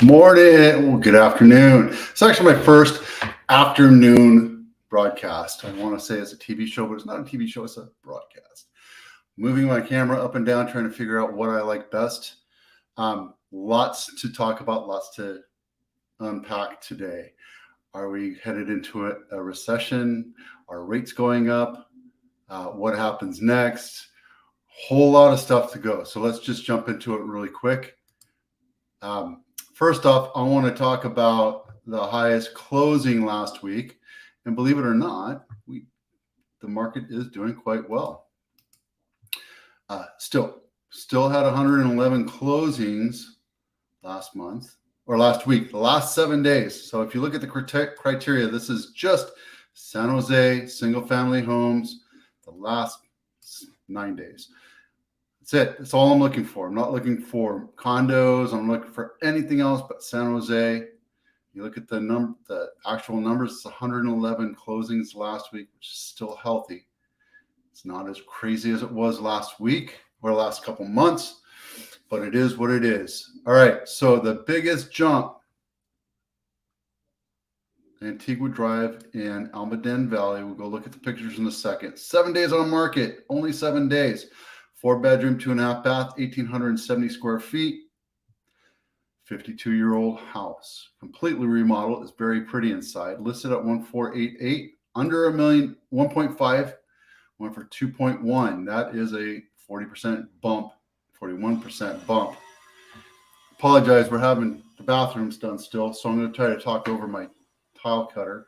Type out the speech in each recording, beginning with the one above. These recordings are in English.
Morning. Well, good afternoon. It's actually my first afternoon broadcast. I want to say it's a TV show, but it's not a TV show. It's a broadcast. Moving my camera up and down, trying to figure out what I like best. Lots to talk about, lots to unpack today. Are we headed into a recession? Are rates going up? What happens next? Whole lot of stuff to go. So let's just jump into it really quick. First off, I want to talk about the highest closing last week. And believe it or not, the market is doing quite well. Still had 111 closings last month or last week, the last 7 days. So if you look at the criteria, this is just San Jose single family homes, the last 9 days. That's it. That's all I'm looking for. I'm not looking for condos. I'm looking for anything else but San Jose. You look at the actual numbers, it's 111 closings last week, which is still healthy. It's not as crazy as it was last week or last couple months, but it is what it is. All right. So the biggest jump, Antigua Drive in Almaden Valley. We'll go look at the pictures in a second. 7 days on the market, only 7 days. 4-bedroom, 2.5 bath, 1,870 square feet, 52-year-old house. Completely remodeled. It's very pretty inside. Listed at 1,488, under $1 million, 1.5, went for 2.1. That is a 40% bump, 41% bump. Apologize, we're having the bathrooms done still, so I'm going to try to talk over my tile cutter.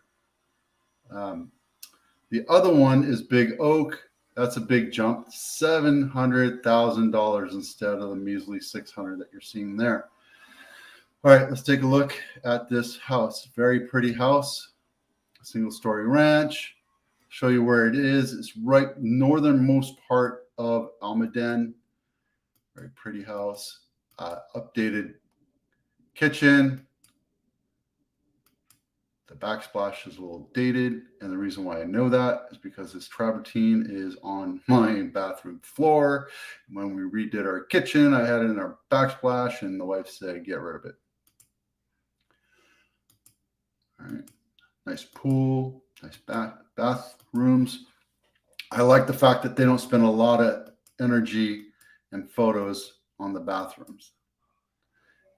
The other one is Big Oak. That's a big jump, $700,000 instead of the measly $600,000 that you're seeing there. All right, let's take a look at this house. Very pretty house, single-story ranch. Show you where it is. It's right northernmost part of Almaden. Very pretty house. Updated kitchen. The backsplash is a little dated, and the reason why I know that is because this travertine is on my bathroom floor. When we redid our kitchen, I had it in our backsplash, and the wife said, get rid of it. All right, nice pool, nice bathrooms. I like the fact that they don't spend a lot of energy and photos on the bathrooms.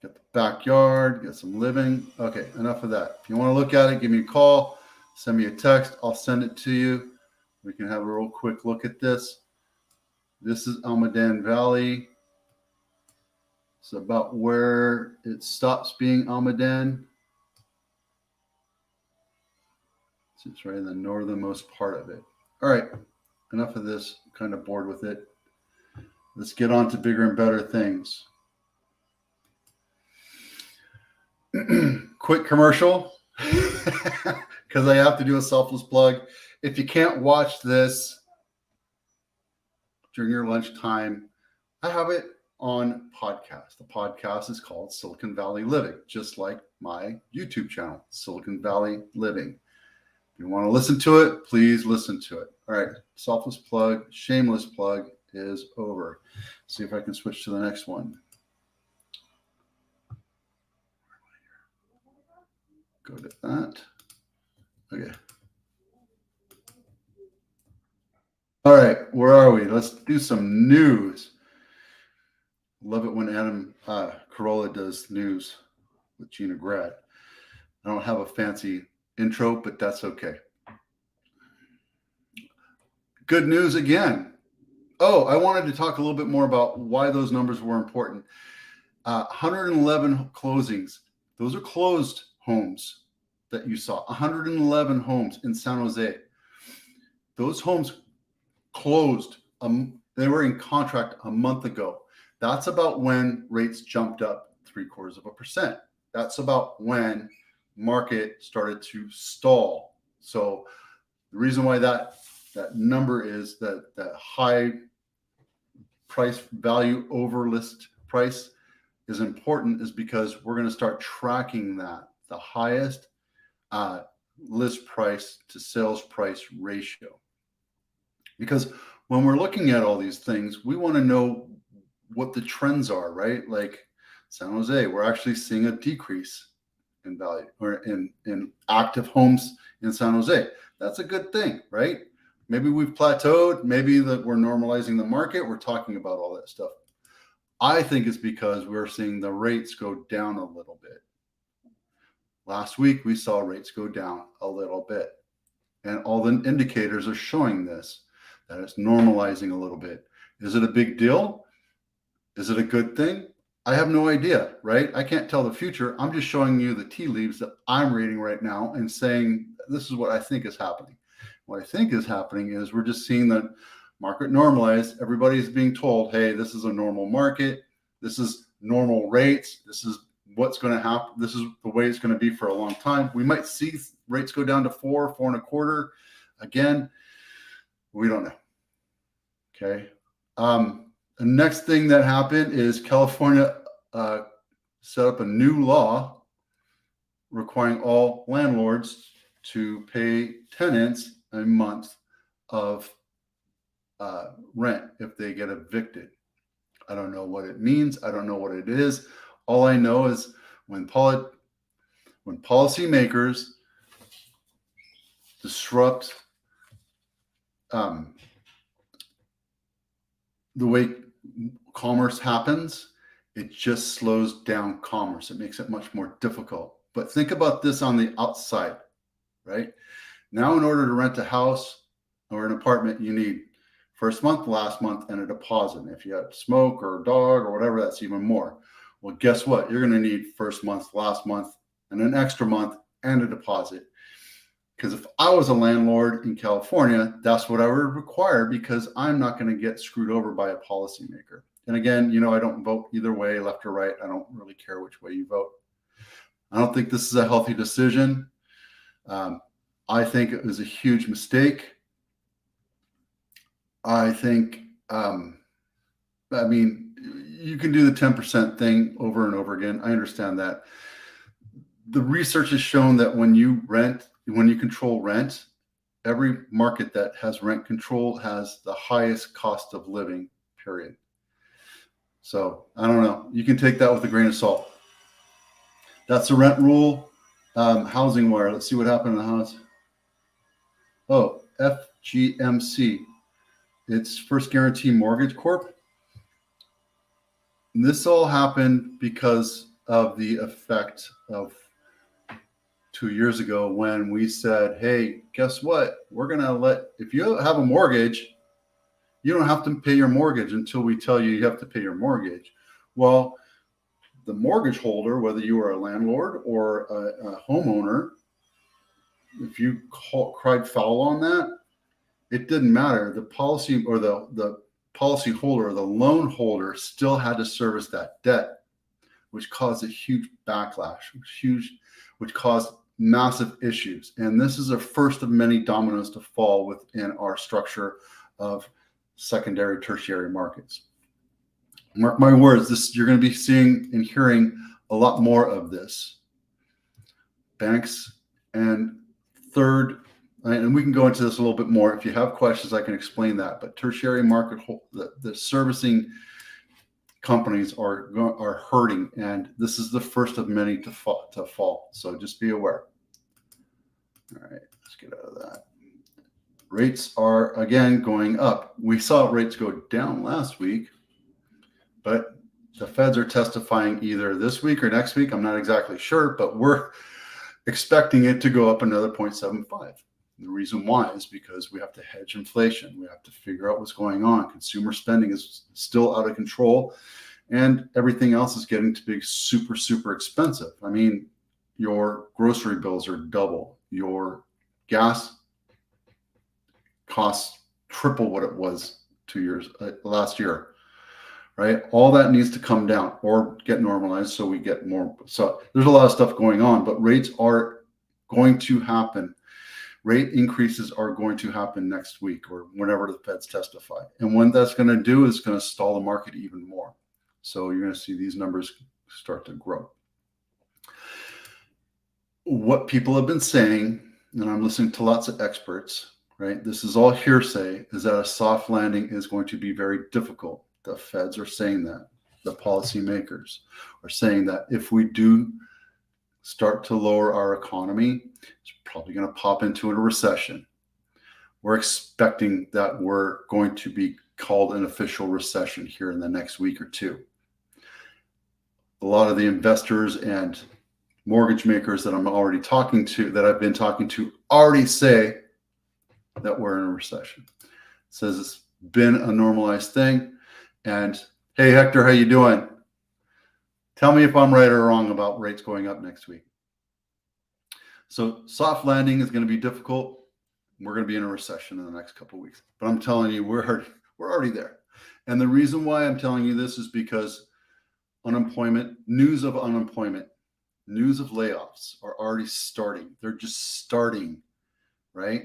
Got the backyard, got some living. Okay, enough of that. If you want to look at it, give me a call, send me a text. I'll send it to you. We can have a real quick look at this. This is Almaden Valley. It's about where it stops being Almaden. It's right in the northernmost part of it. All right, enough of this. I'm kind of bored with it. Let's get on to bigger and better things. Quick commercial, because I have to do a selfless plug. If you can't watch this during your lunchtime, I have it on podcast. The podcast is called Silicon Valley Living, just like my YouTube channel, Silicon Valley Living. If you want to listen to it, please listen to it. All right, selfless plug, shameless plug is over. See if I can switch to the next one. Go to that. Okay. All right, where are we? Let's do some news. Love it when Adam Carolla does news with Gina Grad. I don't have a fancy intro, but that's okay. Good news again. Oh, I wanted to talk a little bit more about why those numbers were important. 111 closings. Those are closed homes that you saw. 111 homes in San Jose. Those homes closed. They were in contract a month ago. That's about when rates jumped up 0.75%. That's about when market started to stall. So the reason why that number is that high price value over list price is important is because we're going to start tracking that, the highest list price to sales price ratio. Because when we're looking at all these things, we want to know what the trends are, right? Like San Jose, we're actually seeing a decrease in value or in active homes in San Jose. That's a good thing, right? Maybe we've plateaued. Maybe that we're normalizing the market. We're talking about all that stuff. I think it's because we're seeing the rates go down a little bit. Last week, we saw rates go down a little bit. And all the indicators are showing this, that it's normalizing a little bit. Is it a big deal? Is it a good thing? I have no idea, right? I can't tell the future. I'm just showing you the tea leaves that I'm reading right now and saying, this is what I think is happening. What I think is happening is we're just seeing the market normalize. Everybody's being told, hey, this is a normal market. This is normal rates. This is what's going to happen. This is the way it's going to be for a long time. We might see rates go down to 4.25 again. We don't know. Okay. The next thing that happened is California set up a new law requiring all landlords to pay tenants a month of rent if they get evicted. I don't know what it means. I don't know what it is. All I know is when policymakers disrupt the way commerce happens, it just slows down commerce. It makes it much more difficult. But think about this on the outside, right? Now, in order to rent a house or an apartment, you need first month, last month, and a deposit. And if you have smoke or a dog or whatever, that's even more. Well, guess what? You're going to need first month, last month, and an extra month and a deposit. Because if I was a landlord in California, that's what I would require, because I'm not going to get screwed over by a policymaker. And again, I don't vote either way, left or right. I don't really care which way you vote. I don't think this is a healthy decision. I think it was a huge mistake. I think, you can do the 10% thing over and over again. I understand that. The research has shown that when you control rent, every market that has rent control has the highest cost of living, period. So I don't know. You can take that with a grain of salt. That's the rent rule. Housing Wire. Let's see what happened in the house. Oh, FGMC. It's First Guarantee Mortgage Corp. And this all happened because of the effect of 2 years ago when we said, hey, guess what? We're going to if you have a mortgage, you don't have to pay your mortgage until we tell you you have to pay your mortgage. Well, the mortgage holder, whether you are a landlord or a homeowner, if you cried foul on that, it didn't matter. The policy or the policy holder or the loan holder still had to service that debt, which caused a huge backlash, which caused massive issues. And this is a first of many dominoes to fall within our structure of secondary, tertiary markets. Mark my words, you're going to be seeing and hearing a lot more of this. Banks and third, and we can go into this a little bit more. If you have questions, I can explain that. But tertiary market, the servicing companies are hurting, and this is the first of many to fall. So just be aware. All right, let's get out of that. Rates are again going up. We saw rates go down last week, but the Feds are testifying either this week or next week. I'm not exactly sure, but we're expecting it to go up another 0.75. The reason why is because we have to hedge inflation. We have to figure out what's going on. Consumer spending is still out of control, and everything else is getting to be super, super expensive. I mean, your grocery bills are double. Your gas costs triple what it was last year, right? All that needs to come down or get normalized so we get more. So there's a lot of stuff going on, but rates are going to happen. Rate increases are going to happen next week or whenever the Feds testify. And what that's going to do is going to stall the market even more. So you're going to see these numbers start to grow. What people have been saying, and I'm listening to lots of experts, right? This is all hearsay, is that a soft landing is going to be very difficult. The Feds are saying that. the policymakers are saying that if we do start to lower our economy, it's probably going to pop into a recession. We're expecting that we're going to be called an official recession here in the next week or two. A lot of the investors and mortgage makers that I'm already talking to, that I've been talking to, already say that we're in a recession. It says it's been a normalized thing. And hey, Hector, how you doing? Tell me if I'm right or wrong about rates going up next week. So soft landing is going to be difficult. We're going to be in a recession in the next couple of weeks. But I'm telling you, we're already there. And the reason why I'm telling you this is because unemployment, news of unemployment, news of layoffs are already starting. They're just starting, right?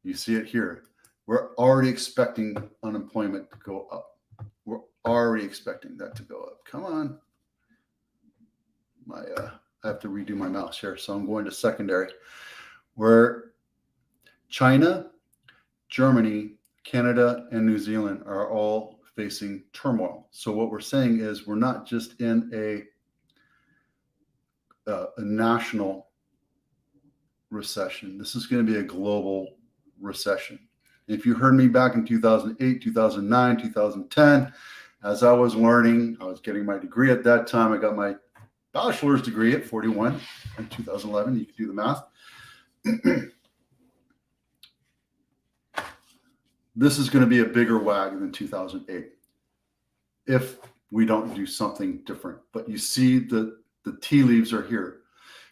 You see it here. We're already expecting unemployment to go up. We're already expecting that to go up. Come on. I have to redo my mouse here, so I'm going to secondary. Where China, Germany, Canada, and New Zealand are all facing turmoil. So what we're saying is we're not just in a national recession. This is going to be a global recession. If you heard me back in 2008, 2009, 2010, as I was learning, I was getting my degree at that time. I got my bachelor's degree at 41 in 2011. You can do the math. This is going to be a bigger wag than 2008 if we don't do something different. But you see the tea leaves are here.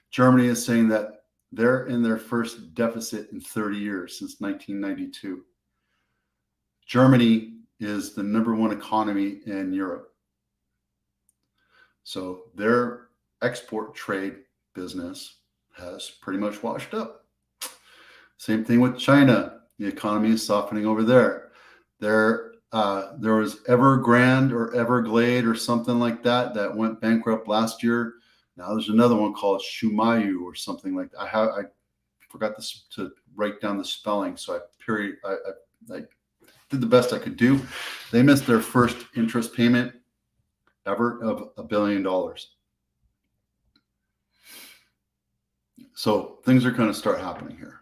Germany is saying that they're in their first deficit in 30 years since 1992. Germany is the #1 economy in Europe. So their export trade business has pretty much washed up. Same thing with China. The economy is softening over there. There was Evergrande or Everglade or something like that went bankrupt last year. Now there's another one called Shumayu or something like that. I forgot to write down the spelling, so I did the best I could do. They missed their first interest payment ever of $1 billion. So things are going to start happening here,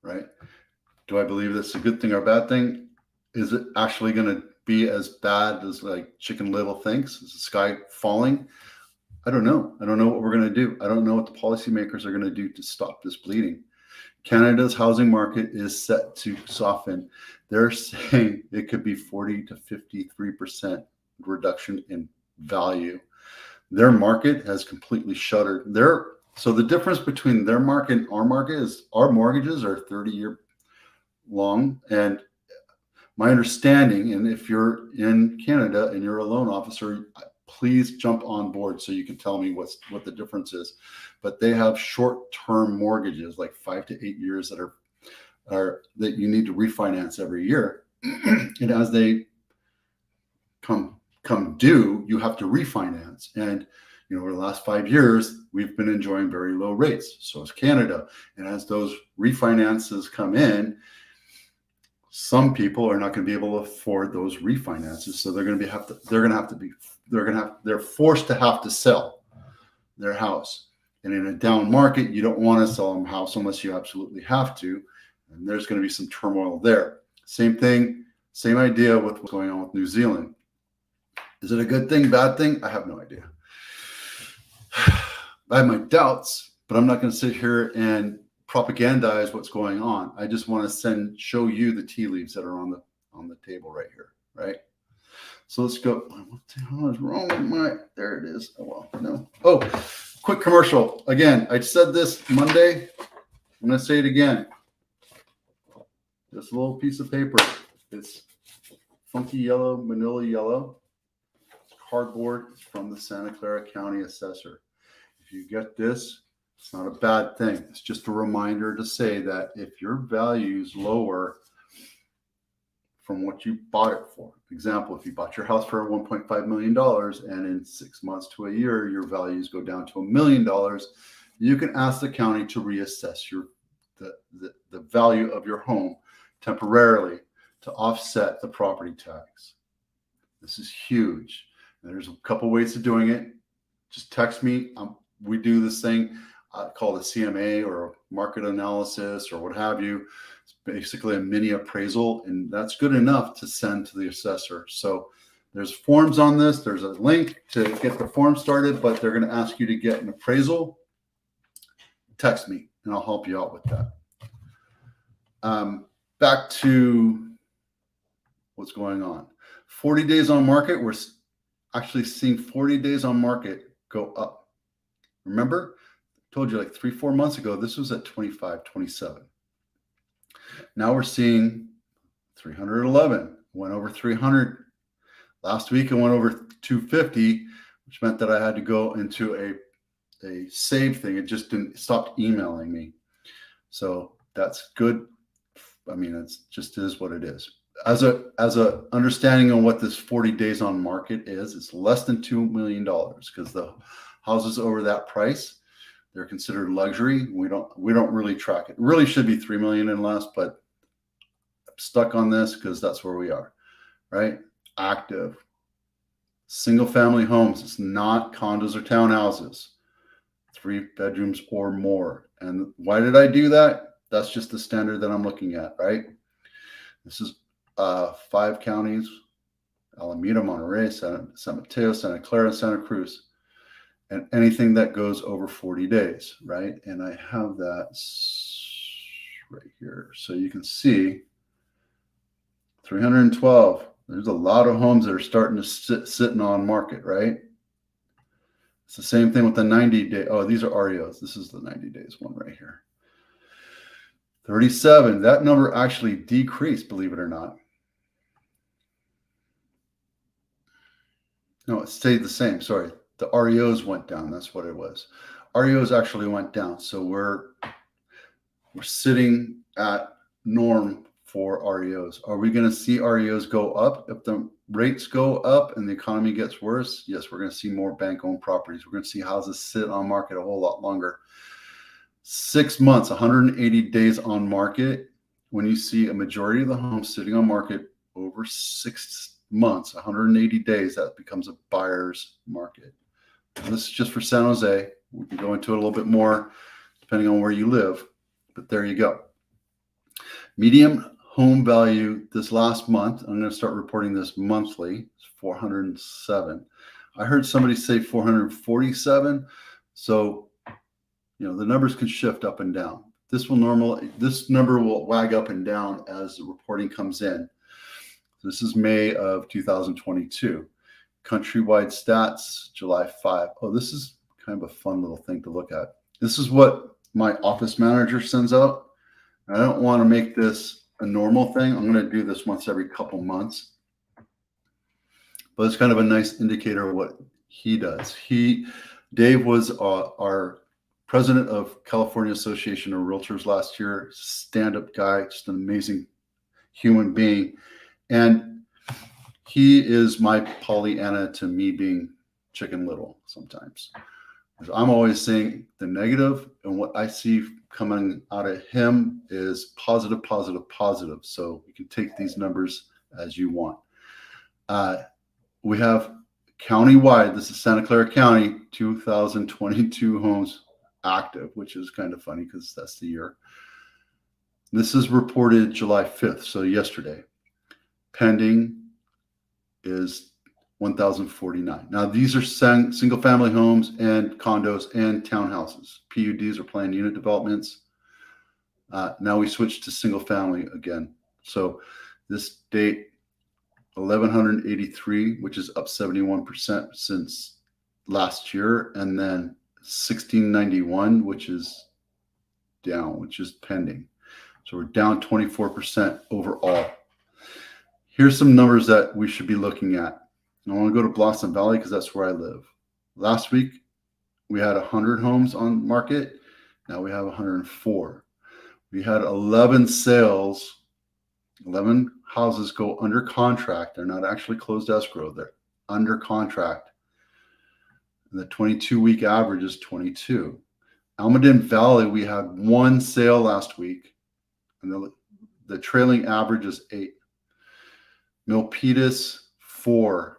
right? Do I believe this is a good thing or a bad thing? Is it actually going to be as bad as like Chicken Little thinks? Is the sky falling? I don't know. I don't know what we're going to do. I don't know what the policymakers are going to do to stop this bleeding. Canada's housing market is set to soften. They're saying it could be 40 to 53% reduction in value. Their market has completely shuttered. So the difference between their market and our market is our mortgages are 30-year long. And my understanding, and if you're in Canada and you're a loan officer, please jump on board so you can tell me what the difference is. But they have short-term mortgages, like 5 to 8 years that that you need to refinance every year. And as they come due, you have to refinance. And over the last 5 years, we've been enjoying very low rates. So is Canada. And as those refinances come in, some people are not going to be able to afford those refinances. So they're forced to have to sell their house. And in a down market, you don't want to sell a house unless you absolutely have to. And there's going to be some turmoil there. Same thing, same idea with what's going on with New Zealand. Is it a good thing, bad thing? I have no idea. I have my doubts, but I'm not going to sit here and propagandize what's going on. I just want to show you the tea leaves that are on the table right here, right? So let's go. What the hell is wrong with there it is. Oh, well, no. Oh, quick commercial. Again, I said this Monday. I'm going to say it again. This little piece of paper. It's funky yellow, manila yellow. It's cardboard. It's from the Santa Clara County Assessor. If you get this, it's not a bad thing. It's just a reminder to say that if your value is lower from what you bought it for. Example, if you bought your house for $1.5 million and in 6 months to a year, your values go down to $1 million, you can ask the county to reassess the value of your home temporarily to offset the property tax. This is huge. There's a couple ways of doing it. Just text me. We do this thing called a CMA or market analysis or what have you. It's basically a mini appraisal, and that's good enough to send to the assessor. So there's forms on this. There's a link to get the form started, but they're going to ask you to get an appraisal. Text me, and I'll help you out with that. Back to what's going on. 40 days on market. We're actually seeing 40 days on market go up. Remember, I told you like 3-4 months ago, this was at 25, 27. Now we're seeing 311, went over 300. Last week it went over 250, which meant that I had to go into a save thing. It just didn't stop emailing me. So that's good. I mean, it's just is what it is. As a understanding on what this 40 days on market is, it's less than $2 million because the houses over that price, they're considered luxury. We don't really track it. It really should be 3 million and less, but I'm stuck on this because that's where we are, right? Active. Single family homes. It's not condos or townhouses. 3 bedrooms or more. And why did I do that? That's just the standard that I'm looking at, right? This is 5 counties: Alameda, Monterey, San Mateo, Santa Clara, Santa Cruz, and anything that goes over 40 days, right? And I have that right here. So you can see 312. There's a lot of homes that are starting to sitting on market, right? It's the same thing with the 90-day. Oh, these are REOs. This is the 90 days one right here. 37. That number actually decreased, believe it or not. No, it stayed the same. Sorry. The REOs went down. That's what it was. REOs actually went down. So we're sitting at norm for REOs. Are we going to see REOs go up? If the rates go up and the economy gets worse, yes, we're going to see more bank-owned properties. We're going to see houses sit on market a whole lot longer. 6 months, 180 days on market. When you see a majority of the homes sitting on market over 6 months, 180 days, that becomes a buyer's market. And this is just for San Jose. We can go into it a little bit more depending on where you live, but there you go. Median home value this last month, I'm going to start reporting this monthly, it's 407. I heard somebody say 447. So, the numbers can shift up and down. This number will wag up and down as the reporting comes in. This is May of 2022. Countrywide stats, July 5. Oh, this is kind of a fun little thing to look at. This is what my office manager sends out. I don't want to make this a normal thing. I'm going to do this once every couple months. But it's kind of a nice indicator of what he does. Dave was our president of California Association of Realtors last year, stand-up guy, just an amazing human being. And he is my Pollyanna to me being Chicken Little sometimes. I'm always saying the negative, and what I see coming out of him is positive, positive, positive. So you can take these numbers as you want. We have countywide, this is Santa Clara County, 2,022 homes active, which is kind of funny because that's the year. This is reported July 5th, so yesterday. Pending is 1,049. Now, these are single family homes and condos and townhouses. PUDs are planned unit developments. Now we switch to single family again. So this date, 1,183, which is up 71% since last year. And then 1,691, which is down, which is pending. So we're down 24% overall. Here's some numbers that we should be looking at. I want to go to Blossom Valley because that's where I live. Last week, we had 100 homes on market. Now we have 104. We had 11 sales, 11 houses go under contract. They're not actually closed escrow. They're under contract. And the 22-week average is 22. Almaden Valley, we had 1 sale last week. And the trailing average is 8. Milpitas, 4.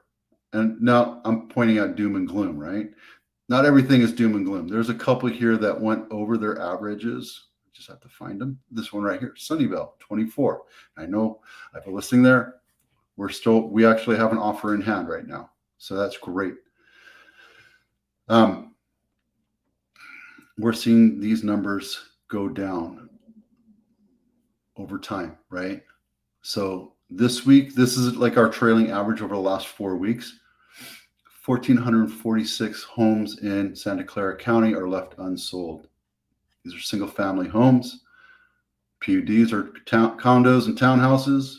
And now I'm pointing out doom and gloom, right? Not everything is doom and gloom. There's a couple here that went over their averages. Just have to find them. This one right here, Sunnyvale, 24. I know I have a listing there. We actually have an offer in hand right now. So that's great. We're seeing these numbers go down over time, right? So this week, this is like our trailing average over the last 4 weeks. 1,446 homes in Santa Clara County are left unsold. These are single family homes. PUDs are condos and townhouses.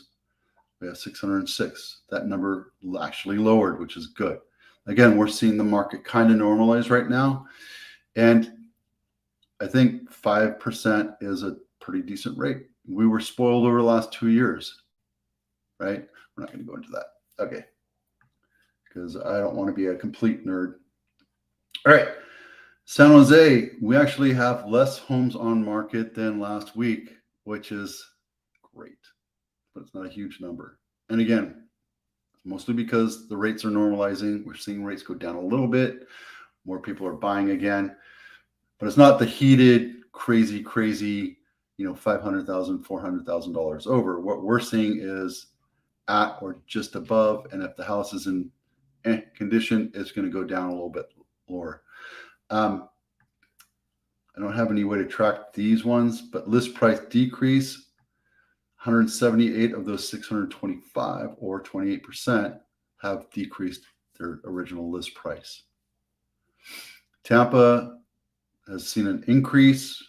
We have 606. That number actually lowered, which is good. Again, we're seeing the market kind of normalize right now. And I think 5% is a pretty decent rate. We were spoiled over the last 2 years, right? We're not going to go into that. Okay. Because I don't want to be a complete nerd. All right. San Jose, we actually have less homes on market than last week, which is great, but it's not a huge number. And again, mostly because the rates are normalizing. We're seeing rates go down a little bit. More people are buying again, but it's not the heated, crazy, $500,000, $400,000 over. What we're seeing is at or just above. And if the house is in condition, it's going to go down a little bit lower. I don't have any way to track these ones, but list price decrease, 178 of those 625 or 28% have decreased their original list price. Tampa has seen an increase.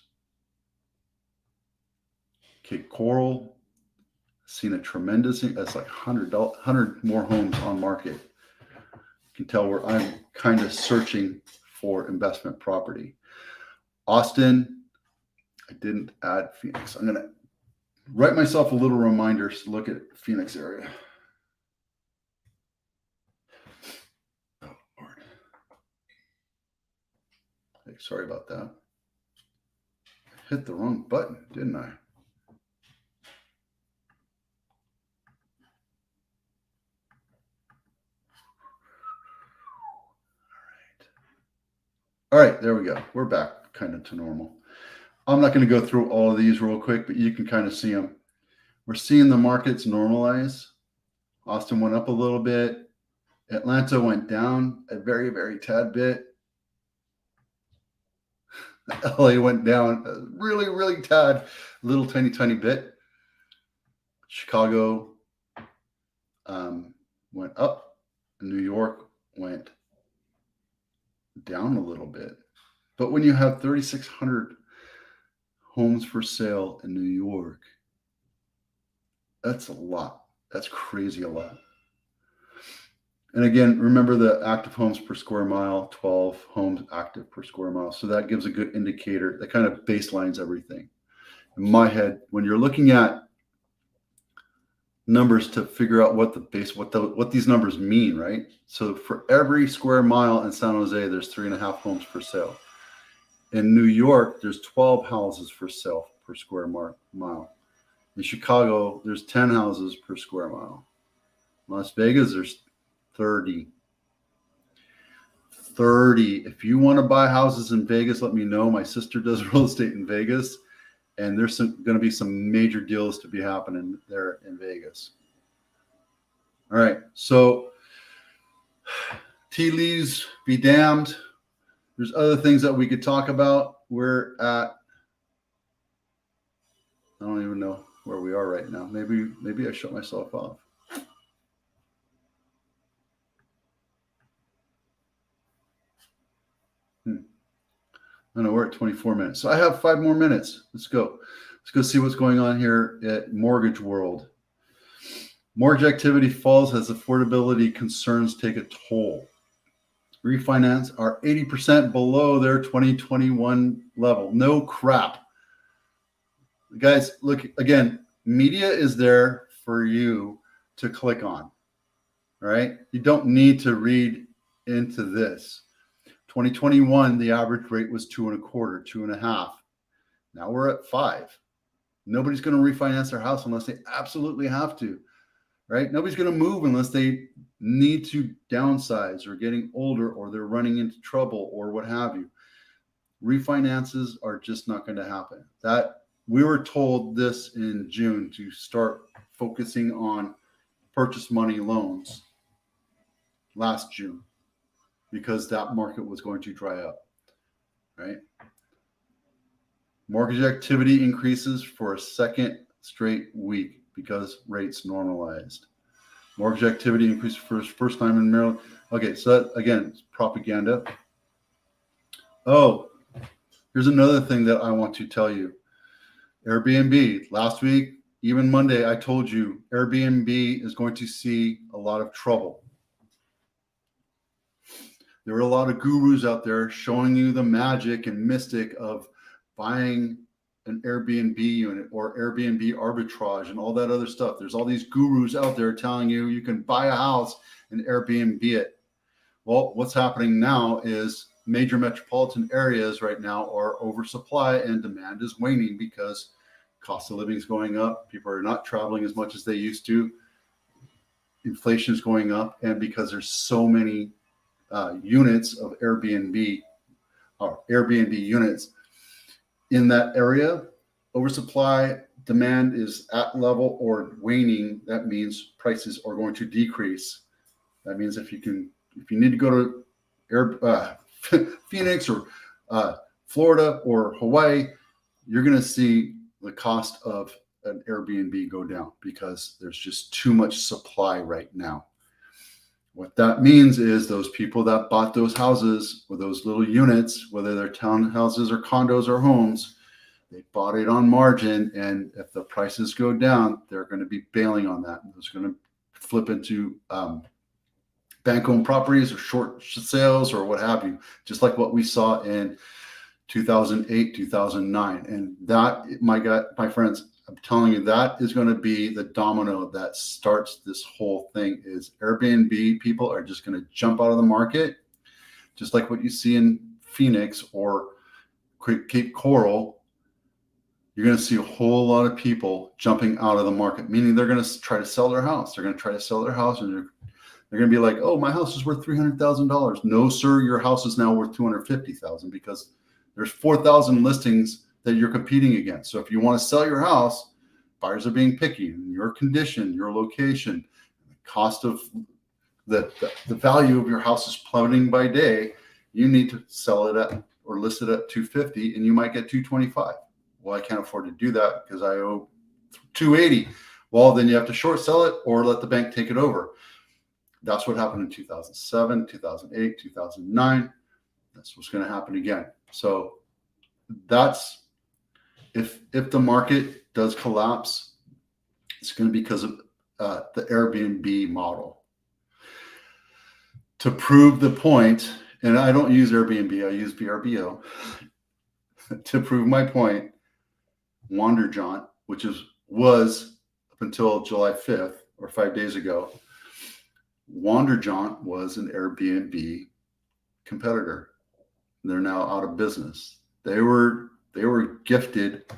Cape Coral has seen a tremendous, that's like 100 more homes on market. You can tell where I'm kind of searching for investment property. Austin, I didn't add Phoenix. I'm going to write myself a little reminder to look at Phoenix area. Oh, Lord. Hey, sorry about that. I hit the wrong button, didn't I? All right, there we go. We're back kind of to normal. I'm not going to go through all of these real quick, but you can kind of see them. We're seeing the markets normalize. Austin went up a little bit. Atlanta went down a very, very tad bit. LA went down a really, really tad, little tiny bit. Chicago went up. New York went down a little bit. But when you have 3,600 homes for sale in New York, that's a lot. That's crazy a lot. And again, remember the active homes per square mile, 12 homes active per square mile. So that gives a good indicator. That kind of baselines everything. In my head, when you're looking at numbers to figure out what these numbers mean, right? So for every square mile in San Jose, there's 3.5 homes for sale. In New York, there's 12 houses for sale per square mile. In Chicago, there's 10 houses per square mile. Las Vegas, there's 30. If you want to buy houses in Vegas, let me know. My sister does real estate in Vegas, and there's going to be some major deals to be happening there in Vegas. All right, so tea leaves be damned. There's other things that we could talk about. We're at, I don't even know where we are right now. Maybe I shut myself off. I know we're at 24 minutes. So I have 5 more minutes. Let's go. Let's go see what's going on here at Mortgage World. Mortgage activity falls as affordability concerns take a toll. Refinance are 80% below their 2021 level. No crap. Guys, look, again, media is there for you to click on. All right? You don't need to read into this. 2021, the average rate was 2.25, 2.5. Now we're at 5. Nobody's going to refinance their house unless they absolutely have to, right? Nobody's going to move unless they need to downsize or getting older or they're running into trouble or what have you. Refinances are just not going to happen. That we were told this in June to start focusing on purchase money loans last June because that market was going to dry up, right? Mortgage activity increases for a second straight week because rates normalized. Mortgage activity increased for first time in Maryland. Okay, so that, again, it's propaganda. Oh, here's another thing that I want to tell you. Airbnb, last week, even Monday, I told you Airbnb is going to see a lot of trouble. There are a lot of gurus out there showing you the magic and mystic of buying an Airbnb unit or Airbnb arbitrage and all that other stuff. There's all these gurus out there telling you you can buy a house and Airbnb it. Well, what's happening now is major metropolitan areas right now are oversupply and demand is waning because cost of living is going up. People are not traveling as much as they used to. Inflation is going up. And because there's so many units of Airbnb or Airbnb units in that area, oversupply, demand is at level or waning. That means prices are going to decrease. That means if you need to go to Phoenix or Florida or Hawaii, you're going to see the cost of an Airbnb go down because there's just too much supply right now. What that means is those people that bought those houses or those little units, whether they're townhouses or condos or homes, they bought it on margin. And if the prices go down, they're going to be bailing on that. It's going to flip into bank-owned properties or short sales or what have you, just like what we saw in 2008, 2009. And that, my friends, I'm telling you, that is going to be the domino that starts this whole thing. Is Airbnb people are just going to jump out of the market, just like what you see in Phoenix or Cape Coral. You're going to see a whole lot of people jumping out of the market, meaning they're going to try to sell their house. They're going to try to sell their house, and they're going to be like, "Oh, my house is worth $300,000." No, sir, your house is now worth $250,000 because there's 4,000 listings that you're competing against. So if you want to sell your house, buyers are being picky. Your condition, your location, the cost of the value of your house is plummeting by day. You need to sell it at or list it at $250, and you might get $225. Well, I can't afford to do that because I owe $280. Well, then you have to short sell it or let the bank take it over. That's what happened in 2007, 2008, 2009. That's what's going to happen again. So that's if the market does collapse, it's going to be because of the Airbnb model. To prove the point, and I don't use Airbnb, I use VRBO. To prove my point, Wanderjaunt, which was up until July 5th or 5 days ago, Wanderjaunt was an Airbnb competitor. They're now out of business. They were gifted,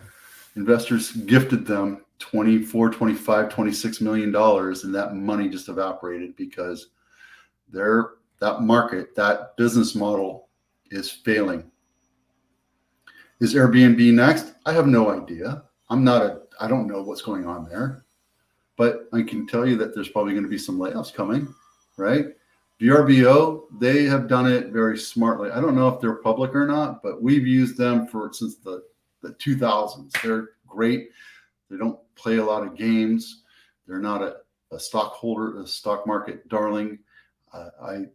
investors gifted them $24, $25, $26 million, and that money just evaporated because that market, that business model is failing. Is Airbnb next? I have no idea. I don't know what's going on there, but I can tell you that there's probably going to be some layoffs coming, right? VRBO, they have done it very smartly. I don't know if they're public or not, but we've used them since the 2000s. They're great. They don't play a lot of games. They're not a stockholder, a stock market darling. I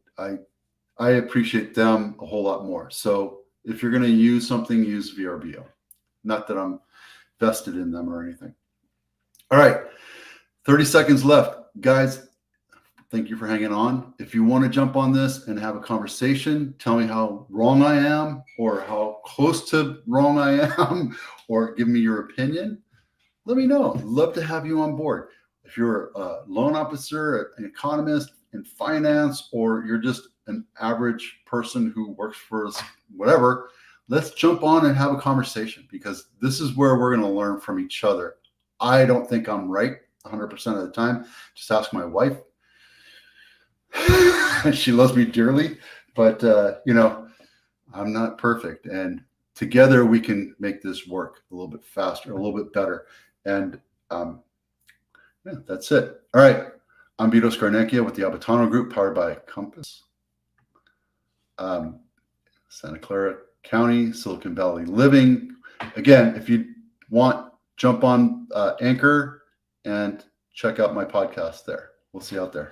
appreciate them a whole lot more. So if you're going to use something, use VRBO. Not that I'm vested in them or anything. All right, 30 seconds left. Guys, thank you for hanging on. If you want to jump on this and have a conversation, tell me how wrong I am or how close to wrong I am, or give me your opinion. Let me know. I'd love to have you on board. If you're a loan officer, an economist in finance, or you're just an average person who works for us, whatever, let's jump on and have a conversation, because this is where we're going to learn from each other. I don't think I'm right. 100% of the time. Just ask my wife. She loves me dearly, but I'm not perfect. And together we can make this work a little bit faster, a little bit better. And that's it. All right. I'm Vito Scarnecchia with the Abitano Group, powered by Compass. Santa Clara County, Silicon Valley Living. Again, if you want, jump on Anchor and check out my podcast there. We'll see you out there.